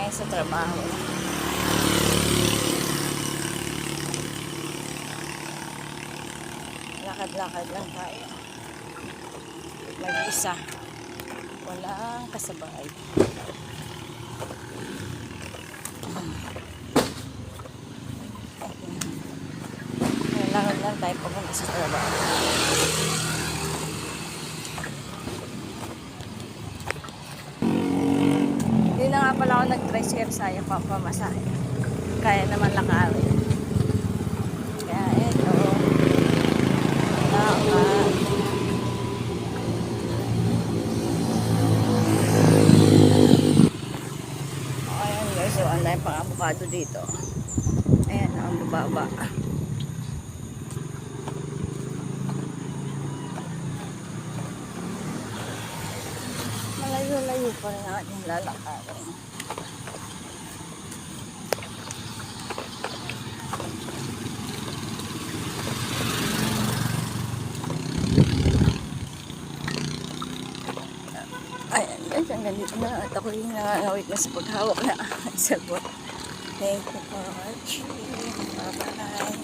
tayo sa trabaho. Lakad-lakad lang tayo. Mag-isa. Walang kasabay. Lakad lang tayo papunta sa trabaho. Hindi na nga pala ako nag-tricycle, sayang pa pamasahe. Kaya naman lakarin. Kaya ito. Lakad. Ayan guys, so ang dahil pang avocado dito. Ayan, ang bababa. Malayo-layo pa rin ang ating lalakarin. Ayan guys, hanggang dito na at ako yung nangangawit na sa paghawak na sabot. Thank you for watching. Bye-bye.